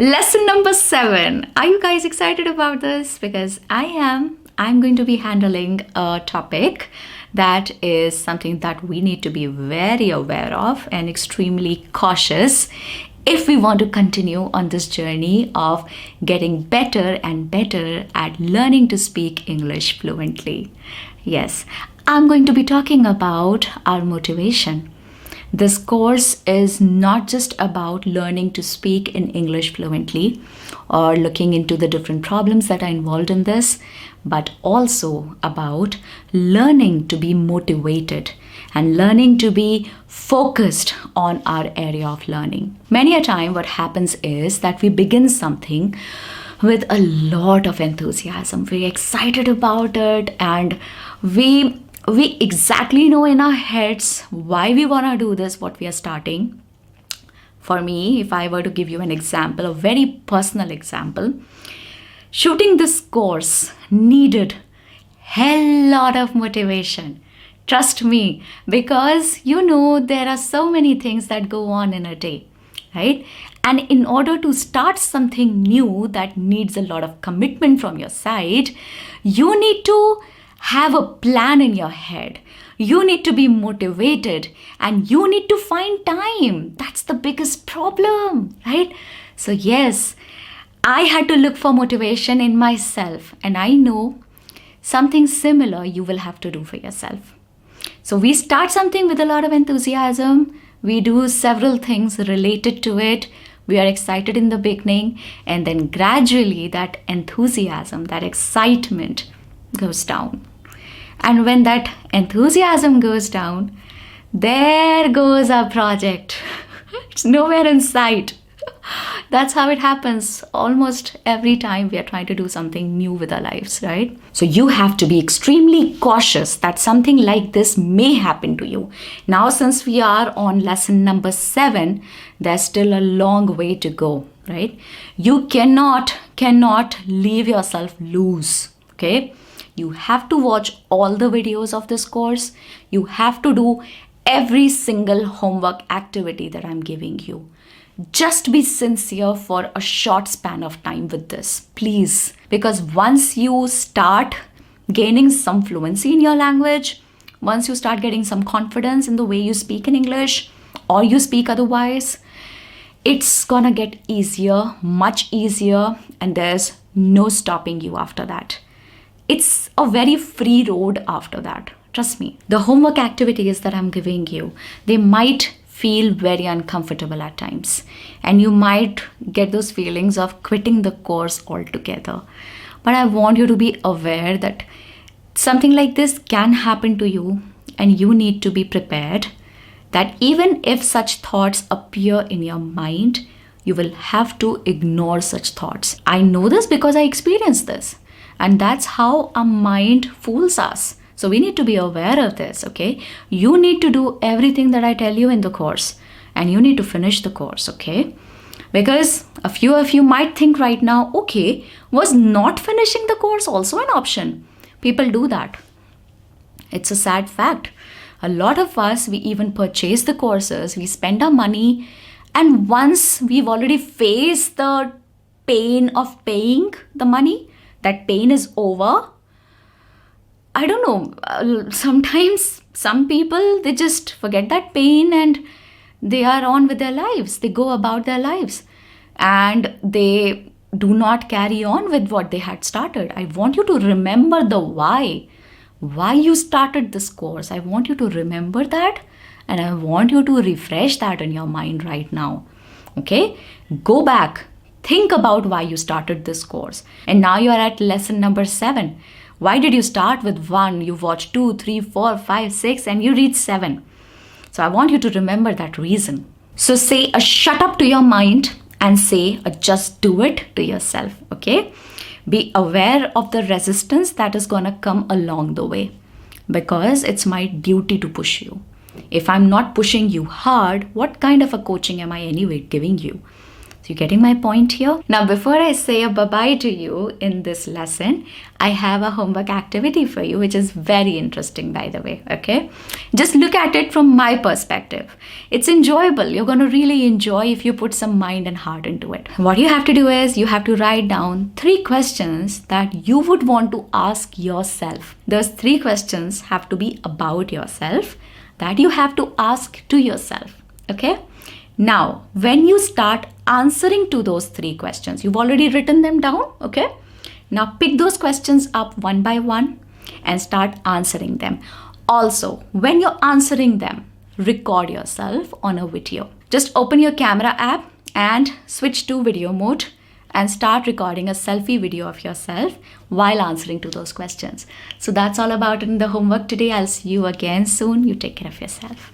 Lesson number 7. Are you guys excited about this? Because I am. I'm going to be handling a topic that is something that we need to be very aware of and extremely cautious if we want to continue on this journey of getting better and better at learning to speak English fluently. Yes, I'm going to be talking about our motivation. This course is not just about learning to speak in English fluently or looking into the different problems that are involved in this, but also about learning to be motivated and learning to be focused on our area of learning. Many a time what happens is that we begin something with a lot of enthusiasm. We're excited about it and we exactly know in our heads why we want to do this, what we are starting. For me, if I were to give you an example, a very personal example, shooting this course needed hell lot of motivation. Trust me, because there are so many things that go on in a day, right? And in order to start something new that needs a lot of commitment from your side, you need to have a plan in your head. You need to be motivated and you need to find time. That's the biggest problem, right? So yes, I had to look for motivation in myself, and I know something similar you will have to do for yourself. So we start something with a lot of enthusiasm. We do several things related to it. We are excited in the beginning, and then gradually that enthusiasm, that excitement goes down. And when that enthusiasm goes down, there goes our project. It's nowhere in sight. That's how it happens almost every time we are trying to do something new with our lives, right? So you have to be extremely cautious that something like this may happen to you. Now, since we are on lesson number 7, there's still a long way to go, right? You cannot leave yourself loose, okay? You have to watch all the videos of this course. You have to do every single homework activity that I'm giving you. Just be sincere for a short span of time with this, please. Because once you start gaining some fluency in your language, once you start getting some confidence in the way you speak in English or you speak otherwise, it's gonna get easier, much easier, and there's no stopping you after that. It's a very free road after that. Trust me. The homework activities that I'm giving you, they might feel very uncomfortable at times. And you might get those feelings of quitting the course altogether. But I want you to be aware that something like this can happen to you, and you need to be prepared that even if such thoughts appear in your mind, you will have to ignore such thoughts. I know this because I experienced this. And that's how our mind fools us. So we need to be aware of this, okay? You need to do everything that I tell you in the course. And you need to finish the course, okay? Because a few of you might think right now, okay, was not finishing the course also an option? People do that. It's a sad fact. A lot of us, we even purchase the courses, we spend our money, and once we've already faced the pain of paying the money, that pain is over. I don't know. Sometimes some people, they just forget that pain and they are on with their lives. They go about their lives and they do not carry on with what they had started. I want you to remember the why you started this course. I want you to remember that, and I want you to refresh that in your mind right now. Okay? Go back. Think about why you started this course. And now you are at lesson number 7. Why did you start with 1? You watched 2, 3, 4, 5, 6, and you reached 7. So I want you to remember that reason. So say a shut up to your mind and say a just do it to yourself. Okay? Be aware of the resistance that is going to come along the way, because it's my duty to push you. If I'm not pushing you hard, what kind of a coaching am I anyway giving you? So, you getting my point here? Now, before I say a bye-bye to you in this lesson, I have a homework activity for you, which is very interesting, by the way, okay? Just look at it from my perspective. It's enjoyable. You're going to really enjoy if you put some mind and heart into it. What you have to do is you have to write down 3 questions that you would want to ask yourself. Those 3 questions have to be about yourself that you have to ask to yourself, okay? Now, when you start answering to those 3 questions, you've already written them down, okay? Now, pick those questions up one by one and start answering them. Also, when you're answering them, record yourself on a video. Just open your camera app and switch to video mode and start recording a selfie video of yourself while answering to those questions. So that's all about it in the homework today. I'll see you again soon. You take care of yourself.